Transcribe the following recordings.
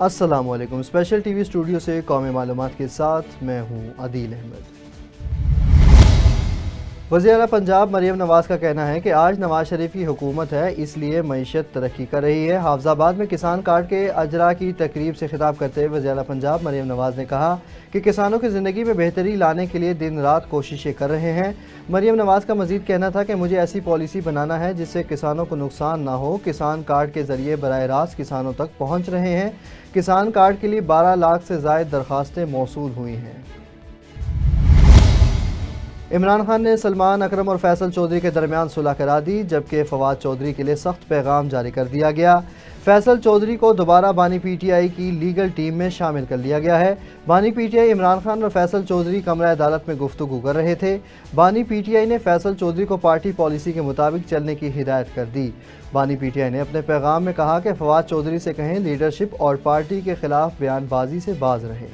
السلام علیکم۔ Special T V studio سے قومی معلومات کے ساتھ میں ہوں عدیل احمد۔ وزیر اعلیٰ پنجاب مریم نواز کا کہنا ہے کہ آج نواز شریف کی حکومت ہے، اس لیے معیشت ترقی کر رہی ہے۔ حافظ آباد میں کسان کارڈ کے اجرا کی تقریب سے خطاب کرتے ہوئے وزیر اعلیٰ پنجاب مریم نواز نے کہا کہ کسانوں کی زندگی میں بہتری لانے کے لیے دن رات کوششیں کر رہے ہیں۔ مریم نواز کا مزید کہنا تھا کہ مجھے ایسی پالیسی بنانا ہے جس سے کسانوں کو نقصان نہ ہو۔ کسان کارڈ کے ذریعے براہ راست کسانوں تک پہنچ رہے ہیں۔ کسان کارڈ کے لیے 12 لاکھ سے زائد درخواستیں موصول ہوئی ہیں۔ عمران خان نے سلمان اکرم اور فیصل چودھری کے درمیان صلح کرا دی، جبکہ فواد چودھری کے لیے سخت پیغام جاری کر دیا گیا۔ فیصل چودھری کو دوبارہ بانی پی ٹی آئی کی لیگل ٹیم میں شامل کر لیا گیا ہے۔ بانی P T I Imran Khan اور فیصل چودھری کمرہ عدالت میں گفتگو کر رہے تھے۔ بانی پی ٹی آئی نے فیصل چودھری کو پارٹی پالیسی کے مطابق چلنے کی ہدایت کر دی۔ بانی پی ٹی آئی نے اپنے پیغام میں کہا کہ فواد چودھری سے کہیں لیڈرشپ اور پارٹی کے خلاف بیان بازی سے باز رہے۔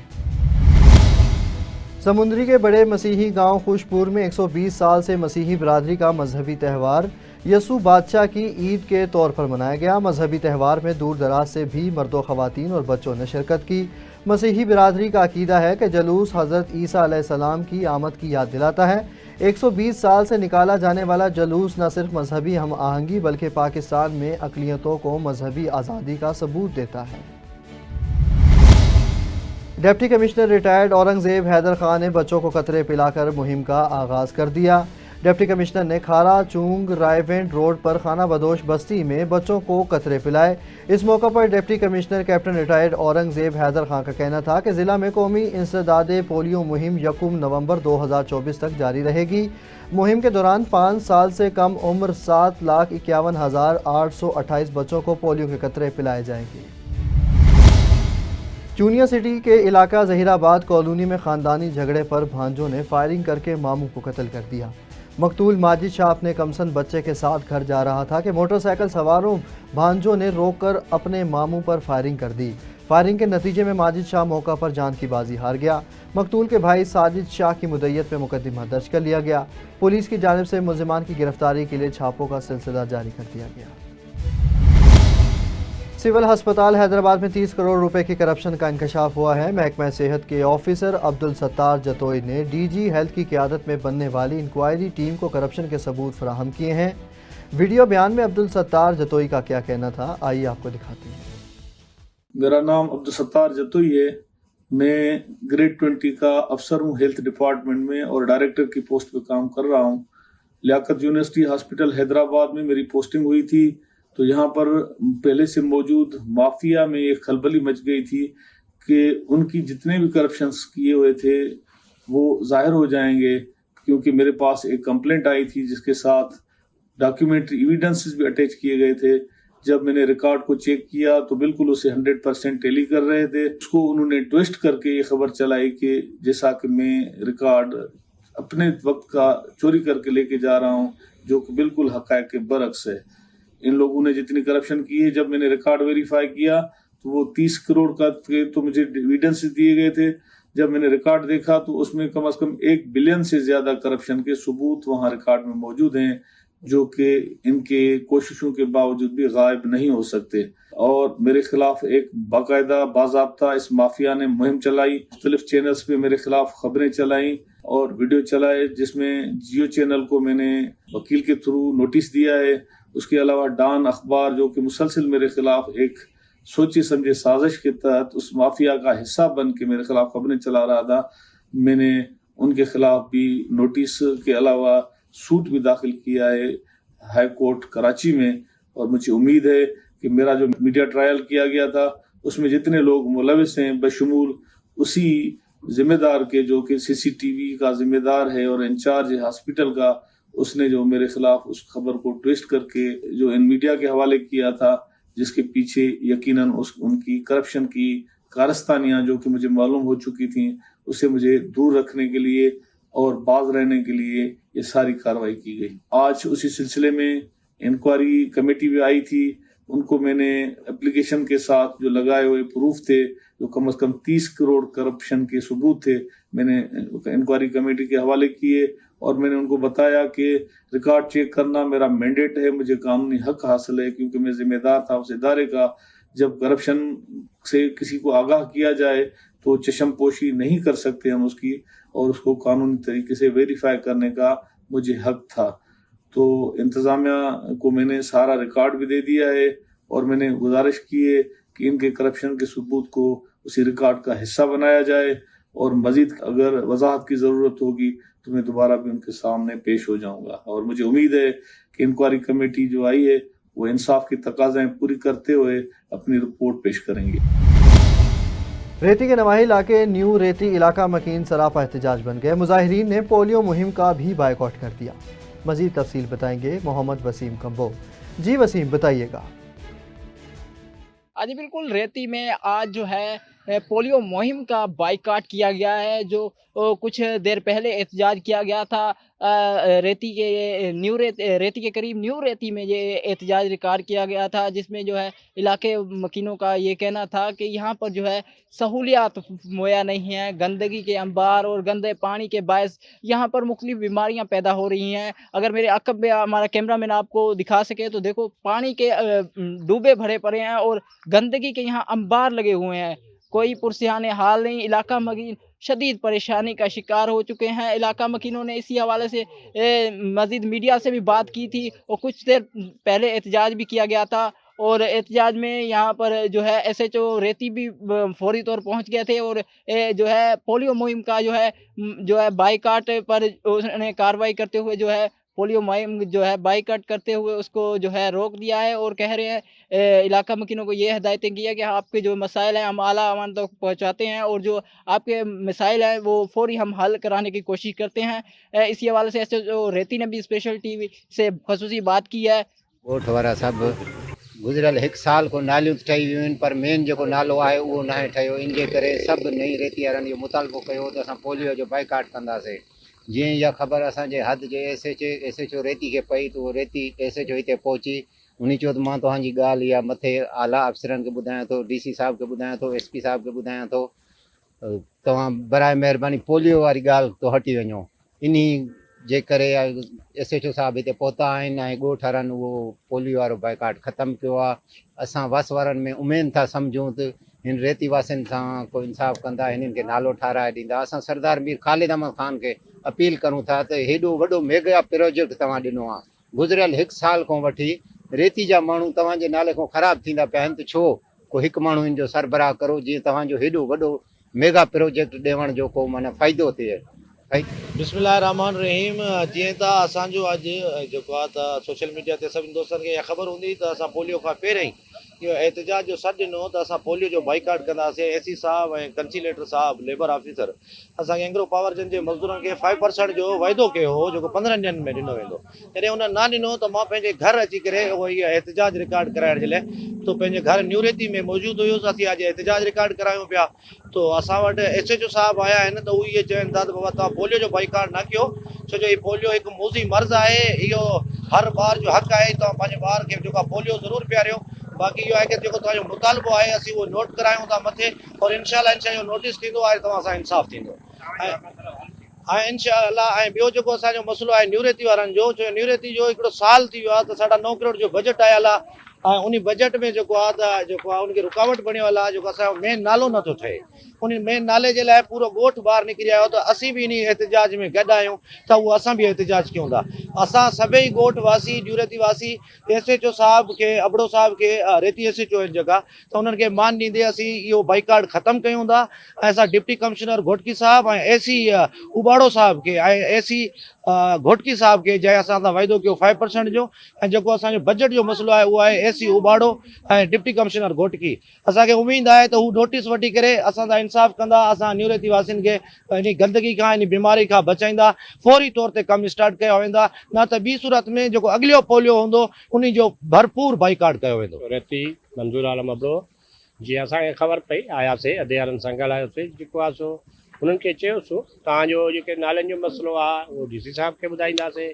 سمندری کے بڑے مسیحی گاؤں خوش پور میں 120 سال سے مسیحی برادری کا مذہبی تہوار یسوع بادشاہ کی عید کے طور پر منایا گیا۔ مذہبی تہوار میں دور دراز سے بھی مرد و خواتین اور بچوں نے شرکت کی۔ مسیحی برادری کا عقیدہ ہے کہ جلوس حضرت عیسیٰ علیہ السلام کی آمد کی یاد دلاتا ہے۔ 120 سال سے نکالا جانے والا جلوس نہ صرف مذہبی ہم آہنگی بلکہ پاکستان میں اقلیتوں کو مذہبی آزادی کا ثبوت دیتا ہے۔ Deputy commissioner retired Aurangzeb Haider Khan نے بچوں کو قطرے پلا کر مہم کا آغاز کر دیا۔ ڈپٹی کمشنر نے کھارا چونگ رائے وینٹ روڈ پر خانہ بدوش بستی میں بچوں کو قطرے پلائے۔ اس موقع پر deputy commissioner captain retired Aurangzeb Haider Khan کا کہنا تھا کہ ضلع میں قومی انسداد پولیو مہم 1 نومبر 2024 تک جاری رہے گی۔ مہم کے دوران 5 سال سے کم عمر 7,51,828 بچوں کو پولیو کے قطرے پلائے جائیں گے۔ چونیا سٹی کے علاقہ ظہیر آباد کالونی میں خاندانی جھگڑے پر بھانجوں نے فائرنگ کر کے ماموں کو قتل کر دیا۔ مقتول ماجد شاہ اپنے کمسن بچے کے ساتھ گھر جا رہا تھا کہ موٹر سائیکل سواروں بھانجوں نے روک کر اپنے ماموں پر فائرنگ کر دی۔ فائرنگ کے نتیجے میں ماجد شاہ موقع پر جان کی بازی ہار گیا۔ مقتول کے بھائی ساجد شاہ کی مدیت پہ مقدمہ درج کر لیا گیا۔ پولیس کی جانب سے ملزمان کی گرفتاری کے لیے چھاپوں کا سلسلہ جاری کر دیا گیا۔ سول ہسپتال حیدرآباد میں 30 کروڑ روپے کی کرپشن کا انکشاف ہوا ہے۔ محکمہ صحت کے آفیسر عبدالستار جتوئی نے ڈی جی ہیلتھ کی قیادت میں بننے والی انکوائری ٹیم کو کرپشن کے ثبوت فراہم کیے ہیں۔ ویڈیو بیان میں عبدالستار جتوئی کا کیا کہنا تھا، آئیے آپ کو دکھاتے ہیں۔ میرا نام عبدالستار جتوئی ہے۔ میں گریڈ 20 کا افسر ہوں ہیلتھ ڈپارٹمنٹ میں اور ڈائریکٹر کی پوسٹ پہ کام کر رہا ہوں۔ لیاقت یونیورسٹی ہاسپٹل حیدرآباد میں میری پوسٹنگ ہوئی تھی، تو یہاں پر پہلے سے موجود مافیا میں ایک خلبلی مچ گئی تھی کہ ان کی جتنے بھی کرپشنز کیے ہوئے تھے وہ ظاہر ہو جائیں گے، کیونکہ میرے پاس ایک کمپلینٹ آئی تھی جس کے ساتھ ڈاکیومنٹری ایویڈنسز بھی اٹیچ کیے گئے تھے۔ جب میں نے ریکارڈ کو چیک کیا تو بالکل اسے 100% ٹیلی کر رہے تھے۔ اس کو انہوں نے ٹویسٹ کر کے یہ خبر چلائی کہ جیسا کہ میں ریکارڈ اپنے وقت کا چوری کر کے لے کے جا رہا ہوں، جو کہ بالکل حقائق کے برعکس ہے۔ ان لوگوں نے جتنی کرپشن کی ہے، جب میں نے ریکارڈ ویریفائی کیا تو وہ 30 کروڑ کا تو مجھے ایویڈنس دیے گئے تھے۔ جب میں نے ریکارڈ دیکھا تو اس میں کم از کم 1 بلین سے زیادہ کرپشن کے ثبوت وہاں ریکارڈ میں موجود ہیں، جو کہ ان کے کوششوں کے باوجود بھی غائب نہیں ہو سکتے۔ اور میرے خلاف ایک باقاعدہ باضابطہ اس مافیا نے مہم چلائی، مختلف چینلز پہ میرے خلاف خبریں چلائیں اور ویڈیو چلائے، جس میں جیو چینل کو میں نے وکیل کے تھرو نوٹس دیا ہے۔ اس کے علاوہ ڈان اخبار، جو کہ مسلسل میرے خلاف ایک سوچے سمجھے سازش کے تحت اس مافیا کا حصہ بن کے میرے خلاف خبریں چلا رہا تھا، میں نے ان کے خلاف بھی نوٹس کے علاوہ سوٹ بھی داخل کیا ہے ہائی کورٹ کراچی میں۔ اور مجھے امید ہے کہ میرا جو میڈیا ٹرائل کیا گیا تھا اس میں جتنے لوگ ملوث ہیں بشمول اسی ذمہ دار کے، جو کہ CCTV کا ذمہ دار ہے اور انچارج ہے ہاسپٹل کا، اس نے جو میرے خلاف اس خبر کو ٹویسٹ کر کے جو ان میڈیا کے حوالے کیا تھا، جس کے پیچھے یقیناً ان کی کرپشن کی کارستانیاں جو کہ مجھے معلوم ہو چکی تھیں، اسے مجھے دور رکھنے کے لیے اور باز رہنے کے لیے یہ ساری کارروائی کی گئی۔ آج اسی سلسلے میں انکوائری کمیٹی بھی آئی تھی، ان کو میں نے اپلیکیشن کے ساتھ جو لگائے ہوئے پروف تھے، جو کم از کم 30 کروڑ کرپشن کے ثبوت تھے، میں نے انکوائری کمیٹی کے حوالے کیے اور میں نے ان کو بتایا کہ ریکارڈ چیک کرنا میرا مینڈیٹ ہے، مجھے قانونی حق حاصل ہے کیونکہ میں ذمہ دار تھا اس ادارے کا۔ जब करप्शन से किसी को आगाह किया जाए तो चश्म पोशी नहीं कर सकते हम उसकी, और उसको कानूनी तरीके से वेरीफाई करने का मुझे हक था। तो इंतज़ामिया को मैंने सारा रिकॉर्ड भी दे दिया है, और मैंने गुजारिश की है कि इनके करप्शन के सबूत को उसी रिकॉर्ड का हिस्सा बनाया जाए, और मज़ीद अगर वजाहत की ज़रूरत होगी तो मैं दोबारा भी उनके सामने पेश हो जाऊंगा। और मुझे उम्मीद है कि इंक्वायरी कमेटी जो आई है वो इंसाफ की तकाज़ाएं पूरी करते हुए अपनी रिपोर्ट पेश करेंगे। रेती के नवाही इलाके न्यू रेती इलाका मकीन सरापा एहतजाज बन गए। मुजाहिरीन ने पोलियो मुहिम का भी बायकॉट कर दिया। मजीद तफसील बताएंगे मोहम्मद वसीम कंबो। जी वसीम, बताइएगा। जी बिल्कुल, रेती में आज जो है पोलियो मुहिम का बाइकाट किया गया है। जो कुछ देर पहले एहतजाज किया गया था रेती के रेती के करीब न्यू रेती में ये एहतजाज रिकॉर्ड किया गया था, जिसमें जो है इलाके मकीनों का ये कहना था कि यहाँ पर जो है सहूलियात मुहैया नहीं है। गंदगी के अंबार और गंदे पानी के बायस यहाँ पर मुख्तलिफ बीमारियाँ पैदा हो रही हैं। अगर मेरे अकब में हमारा कैमरामैन आपको दिखा सके तो देखो, पानी के डूबे भरे पड़े हैं और गंदगी के यहाँ अंबार लगे हुए हैं। कोई पुरसियान हाल नहीं। इलाका मकीन शदीद परेशानी का शिकार हो चुके हैं। इलाका मकीनों ने इसी हवाले से मज़ीद मीडिया से भी बात की थी, और कुछ देर पहले एहतजाज भी किया गया था। और एहतजाज में यहाँ पर जो है SHO रेती भी फौरी तौर पहुँच गए थे, और जो है पोलियो मुहिम का जो है बाइकाट पर उसने कार्रवाई करते हुए जो है पोलियो मुहिम जो है बाइकाट करते हुए उसको जो है रोक दिया है। और कह रहे हैं इलाका मकीनों को ये हिदायतें की है कि आपके जो मसाइल हैं हम आला अमान तक पहुँचाते हैं, और जो आपके मसाइल हैं वो फौरी हम हल कराने की कोशिश करते हैं। इसी हवाले से SHO रेती ने भी स्पेशल TV से खसूसी बात की है। ॻोठ वारा सभु गुज़िरियल 1 साल को नालियूं ठही वियूं आहिनि, पर मेन जेको नालो आहे उहो न आहे ठहियो। इन जे करे सभु नई रेती वारनि इहो मुतालबो कयो त असां पोलियो जो बाइकाट कंदासीं। जीअं इहा ख़बर असांजे हद जे SHO रेती खे पई, त उहो रेती SHO हिते पहुची। उन चयो त मां तव्हांजी ॻाल्हि इहा मथे आला अफ़सरनि खे ॿुधायां थो, DC साहिब खे ॿुधायां थो, SP साहिब खे ॿुधायां थो, तव्हां बराए महिरबानी पोलियो वारी ॻाल्हि तो हटी वञो। इन जे करे SHO साहिब हिते पहुता आहिनि ऐं ॻोठ वारनि उहो पोलियो वारो बाइकाट ख़तमु कयो आहे। असां वस वारनि में उमेद था सम्झूं त हिन रेती वासियुनि सां को इंसाफ़ कंदा, हिननि खे नालो ठाराए ॾींदा। असां सरदार मीर ख़ालिद अहमद ख़ान खे अपील करूं था त हेॾो वॾो मेगा प्रोजेक्ट तव्हां ॾिनो आहे, गुज़िरियल 1 साल खां वठी रेती जा माण्हू तव्हांजे नाले खां ख़राबु थींदा पिया आहिनि, त छो को हिकु माण्हू इन जो सरबराह करो, जीअं तव्हांजो हेॾो वॾो मेगा प्रोजेक्ट ॾियण जो को माना फ़ाइदो थिए। बिस्मिल्लाहिर्रहमानिर्रहीम। जीअं त असांजो अॼु जेको आहे त सोशल मीडिया ते सभिनी दोस्तनि खे इहा ख़बर हूंदी त असां पोलियो खां पहिरियों ई इहो एहतजाज जो सॾु ॾिनो त असां पोलियो जो बाइकाट कंदासीं। AC साहब ऐं कंसीलेटर साहब लेबर ऑफिसर असांखे एंग्रो पावर जन जे मज़दूरनि खे 5% जो वाइदो कयो हो, जेको 15 ॾींहंनि में ॾिनो वेंदो। जॾहिं उन न ॾिनो त मां पंहिंजे घर अची करे उहो इहा एहतजाज रिकॉर्ड कराइण जे लाइ तो पंहिंजे घर न्यू रेती में मौजूदु हुयुसि। असीं अॼु एहतजाज रिकॉर्ड करायूं पिया, तो असां वटि SHO साहब आया आहिनि, त उहे इहे चवनि था त बाबा तव्हां पोलियो जो बाइकाट न कयो, छो जो हीउ पोलियो हिकु मूज़ी मर्ज़ आहे। इहो हर ॿार जो हक़ आहे, तव्हां पंहिंजे ॿार खे जेको पोलियो ज़रूरु पियारियो। बाक़ी इहो आहे कि जेको तव्हांजो मुतालबो आहे असीं उहो नोट करायूं था मथे, और इंशाअल्लाह इहो नोटिस थींदो आहे, तव्हां सां इंसाफ़ थींदो ऐं इंशाअल्लाह। ऐं ॿियो जेको असांजो मसइलो आहे न्यू रेती वारनि जो, छो न्यू रेती जो हिकिड़ो साल थी वियो आहे त 9.5 करोड़ जो बजट आयल आहे, ऐं उन बजट में जेको आहे त जेको आहे उनखे रुकावट बणियल आहे, जेको असांजो मेन नालो नथो ठहे। उन मेन नाले जे लाइ पूरो ॻोठ ॿाहिरि निकिरी आयो, त असीं बि इन एहतजाज में गॾु आहियूं, त उहो असां बि एहतजाज कयूं था। असां सभई ॻोठ वासी न्यू रेती वासी SHO साहिब खे, अबड़ो साहिब खे, रेती SHO आहिनि जेका, त उन्हनि खे मान ॾींदे असीं इहो बाइकाट ख़तमु कयूं था। ऐं असां डिप्टी कमिश्नर घोटकी साहिब ऐं AC उबाड़ो साहिब खे ऐं AC घोटकी साहिब खे जंहिं असां सां वाइदो कयो 5% जो, ऐं जेको असांजो बजट जो मसइलो आहे उहो आहे AC उबाड़ो ऐं डिप्टी कमिश्नर घोटकी। असांखे उमेद आहे त हू नोटिस वठी करे असां सां इंसाफ़ कंदा। असां न्यू रेती वासियुनि खे इन गंदगी खां, इन बीमारी खां बचाईंदा। फौरी तौर ते कमु स्टार्ट कया वेंदा, न त ॿी सूरत में जेको अॻिलो पोलियो हूंदो उन जो भरपूर बाइकाट कयो वेंदो। रेती मंज़ूर आलम अबड़ो जीअं असांखे ख़बर पई, आयासीं अधेवारनि सां ॻाल्हायोसीं, जेको आहे सो उन्हनि खे चयोसीं तव्हांजो जेके नालनि जो मसइलो आहे उहो DC साहब खे ॿुधाईंदासीं,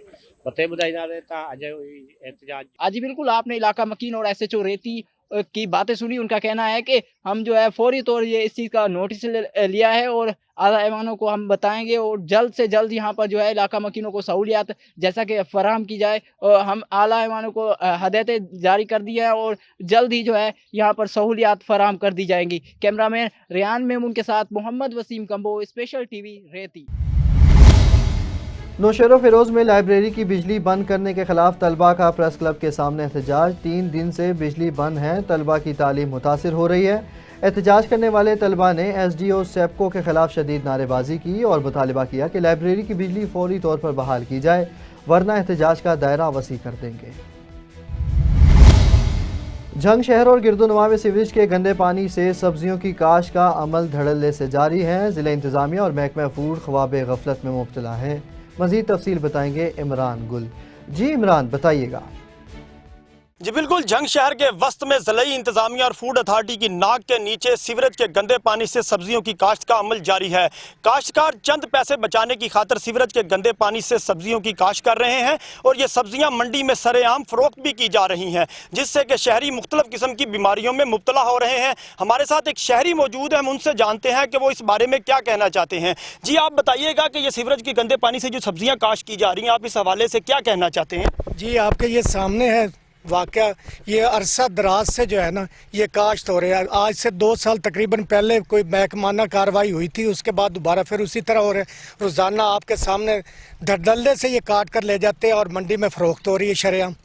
मथे ॿुधाईंदासीं। तव्हां अॼु एहतजाज जी बिल्कुल, आपने इलाका मकीन और SHO रेती की बातें सुनी, उनका कहना है कि हम जो है फौरी तौर ये इस चीज़ का नोटिस लिया है और आला ऐवानों को हम बताएंगे और जल्द से जल्द यहाँ पर जो है इलाका मकीनों को सहूलियात जैसा कि फराहम की जाए। और हम आला ऐवानों को हदायतें जारी कर दी हैं और जल्द ही जो है यहाँ पर सहूलियात फराहम कर दी जाएंगी। कैमरामैन रेहान मेमून के साथ मोहम्मद वसीम कंबो, स्पेशल टीवी, रेती। नौशेरा फिरोज में लाइब्रेरी की बिजली बंद करने के खिलाफ तलबा का प्रेस क्लब के सामने एहतजाज। 3 दिन से बिजली बंद है, तलबा की तालीम मुतासिर हो रही है। एहतजाज करने वाले तलबा ने SDO सेप्को के खिलाफ शदीद नारेबाजी की और मुतालबा किया कि लाइब्रेरी की बिजली फौरी तौर पर बहाल की जाए, वरना एहतजाज का दायरा वसी कर देंगे। जंग शहर और गिरदोनवा में सीवरेज के गंदे पानी से सब्जियों की काश का अमल धड़ल्ले से जारी है। ज़िला इंतज़ामिया और महकमा फूड ख्वाब गफलत में मुब्तला है। मज़ीद तफसील बताएंगे इमरान गुल। जी इमरान, बताइएगा। जी बिल्कुल, जंग शहर के वस्त में ज़िलाई इंतज़ामिया और फूड अथॉरिटी की नाक के नीचे सीवरेज के गंदे पानी से सब्जियों की काश्त का अमल जारी है। काश्तकार चंद पैसे बचाने की खातिर सीवरेज के गंदे पानी से सब्जियों की काश्त कर रहे हैं और ये सब्जियां मंडी में सरेआम फरोख्त भी की जा रही हैं, जिससे कि शहरी मुख्तलिफ किस्म की बीमारियों में मुब्तला हो रहे हैं। हमारे साथ एक शहरी मौजूद है, हम उनसे जानते हैं कि वो इस बारे में क्या कहना चाहते हैं। जी आप बताइएगा कि ये सीवरेज के गंदे पानी से जो सब्जियाँ काश्त की जा रही हैं, आप इस हवाले से क्या कहना चाहते हैं? जी आपके ये सामने है वाक़या, ये अरसा दराज से जो है ना ये काश्त हो रहा है। आज से 2 साल तकरीबन पहले कोई महकमाना कार्रवाई हुई थी, उसके बाद दोबारा फिर उसी तरह हो रहे। रोज़ाना आपके सामने धड़ल्ले से ये काट कर ले जाते हैं और मंडी में फ़रोख्त हो रही है शरेआम।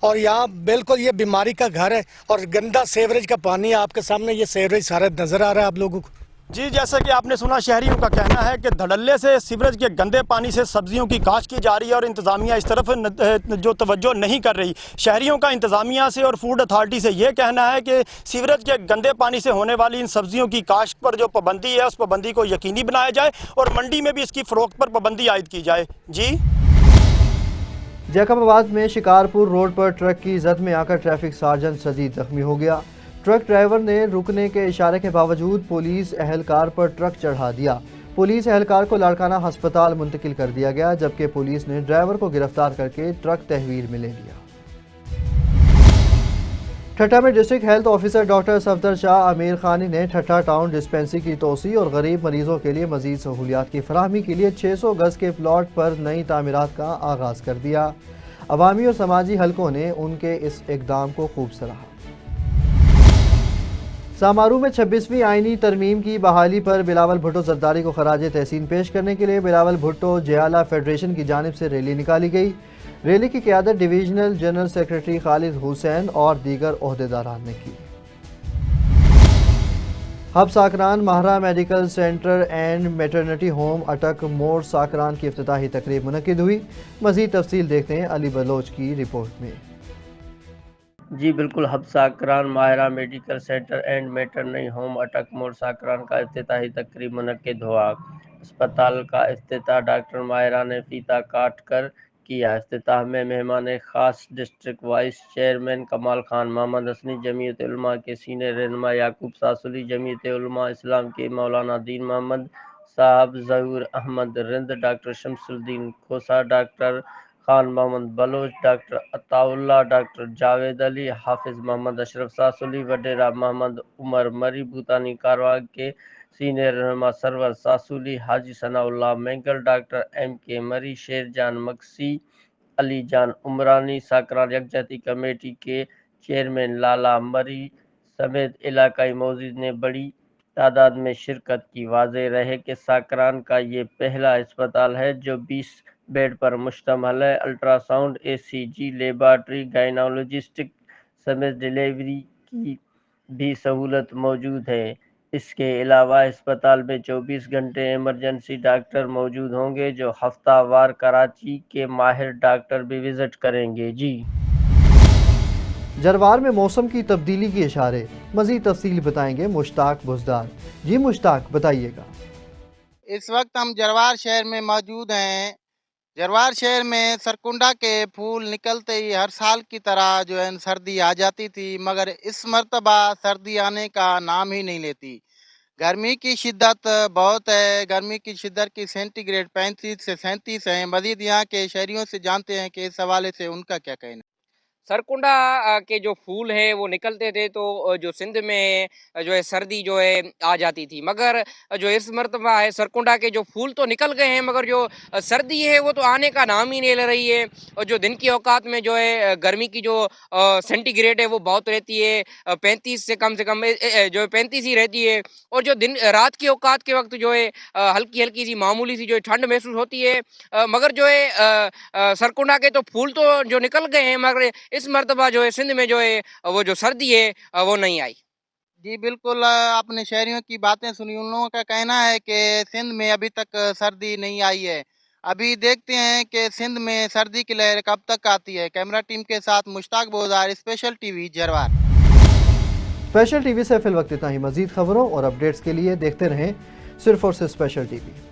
और यहाँ बिल्कुल ये बीमारी का घर है और गंदा सीवरेज का पानी है। आपके सामने ये सीवरेज सारा नज़र आ रहा है आप लोगों को। जी जैसा कि आपने सुना, शहरियों का कहना है कि धड़ल्ले से सीवरेज के गंदे पानी से सब्जियों की काश्त की जा रही है और इंतज़ामिया इस तरफ जो तवज्जो नहीं कर रही। शहरियों का इंतज़ामिया से और फूड अथॉरिटी से ये कहना है कि सीवरेज के गंदे पानी से होने वाली इन सब्जियों की काश्त पर जो पाबंदी है, उस पाबंदी को यकीनी बनाया जाए और मंडी में भी इसकी फ़रोख्त पर पाबंदी आयद की जाए। जी जैकबाबाद में शिकारपुर रोड पर ट्रक की जद में आकर ट्रैफिक सार्जन शदीद जख्मी हो गया। ट्रक ड्राइवर ने रुकने के इशारे के बावजूद पुलिस एहलकार पर ट्रक चढ़ा दिया। पुलिस एहलकार को लाड़काना अस्पताल मुंतकिल कर दिया गया, जबकि पुलिस ने ड्राइवर को गिरफ्तार करके ट्रक तहवील में ले लिया। ठट्टा में district health officer doctor Safdar Shah Aamir खानी ने ठट्टा टाउन डिस्पेंसरी की तोसी और गरीब मरीजों के लिए मजीद सहूलियात की फराहमी के लिए 600 गज के प्लॉट पर नई तामीरात का आगाज़ कर दिया। अवामी और समाजी हलकों ने उनके इस इकदाम को खूब सराहा। सामारू में 26वीं आईनी तरमीम की बहाली पर बिलावल भुट्टो जरदारी को खराज तहसीन पेश करने के लिए बिलावल भुट्टो जयाला फेडरेशन की जानिब से रैली निकाली गई। रैली की क़यादत divisional general secretary Khalid Hussain और दीगर ओहदेदारान ने की। Hub Sakran Mahira medical centre and maternity home Attock मोड़ साकरान की इफ्तिताही तकरीब मुनक्किद हुई। मज़ीद तफसील देखते हैं अली बलोच की रिपोर्ट में। जी बिल्कुल, Hub Sakran Mahira medical centre and maternity home Attock मोड़ साकरान का इफ्तिताही तकरीब मुनक्किद हुआ। अस्पताल का इफ्तिताह डॉक्टर माहिरा ने फीता काट कर किया। इफ्तिताह में मेहमान खास डिस्ट्रिक्ट वाइस चेयरमैन कमाल खान, मोहम्मद हसनी जमीयत उलमा के सीनियर रहनुमा याकूब सासुली, जमीयत उलमा इस्लाम के मौलाना दीन मोहम्मद साहब, Zahoor Ahmed Rind, doctor Shamsuddin Khosa, doctor Khan Mohammad Baloch, doctor Ataullah, doctor Javed Ali, Hafiz Mohammad Ashraf Sasuli, Wadera Mohammad Umar Marri, Bhootani Karwan के सीनियर रहनुमा सरवर सासुली, हाजी सनाउल्लाह मैंगल, डॉक्टर MK मरी, शेरजान मक्सी, अली जान उमरानी, साकरान यकजहती कमेटी के चेयरमैन लाला मरी समेत इलाकाई मौजूद ने बड़ी तादाद में शिरकत की। वाज़ेह रहे कि साकरान का ये पहला अस्पताल है जो 20 बेड पर मुश्तमल है। अल्ट्रासाउंड, ACG, लेबार्ट्री, गायनोलॉजिस्टिक समेत डिलीवरी की भी सहूलत मौजूद है। इसके अलावा अस्पताल में 24 घंटे इमरजेंसी डॉक्टर मौजूद होंगे जो हफ्तावार कराची के माहिर डॉक्टर भी विजिट करेंगे। जी जरवार में मौसम की तब्दीली के इशारे, मज़ीद तफसील बताएंगे मुश्ताक बुज़दार। जी मुश्ताक, बताइएगा। इस वक्त हम जरवार शहर में मौजूद हैं। जरवार शहर में सरकुंडा के फूल निकलते ही हर साल की तरह जो है सर्दी आ जाती थी, मगर इस मर्तबा सर्दी आने का नाम ही नहीं लेती। गर्मी की शिद्दत बहुत है। गर्मी की शिद्दत की सेंटीग्रेड 35 से 37 है। मज़ीद यहाँ के शहरियों से जानते हैं कि इस हवाले से उनका क्या कहना है। सरकुंडा के जो फूल है वो निकलते थे तो जो सिंध में जो है सर्दी जो है आ जाती थी, मगर जो इस मर्तबा है सरकुंडा के जो फूल तो निकल गए हैं मगर जो सर्दी है वो तो आने का नाम ही नहीं ले रही है। और जो दिन की औकात में जो है गर्मी की जो सेंटीग्रेड है वो बहुत रहती है, 35 से कम जो है 35 ही रहती है। और जो दिन रात की औकात के वक्त जो है हल्की हल्की सी मामूली सी जो है ठंड महसूस होती है, मगर जो है सरकुंडा के तो फूल तो जो निकल गए हैं मगर इस मर्तबा जो है सिंध में जो है वो जो सर्दी है वो नहीं आई। जी बिल्कुल, आपने शहरियों की बातें सुनी। उन लोगों का कहना है कि सिंध में अभी तक सर्दी नहीं आई है। अभी देखते हैं कि सिंध में सर्दी की लहर कब तक आती है। कैमरा टीम के साथ Mushtaq बोदार, special TV जरवार। Special TV से फिल वक्त इतना ही। मजीद खबरों और अपडेट्स के लिए देखते रहें सिर्फ और सिर्फ स्पेशल टीवी।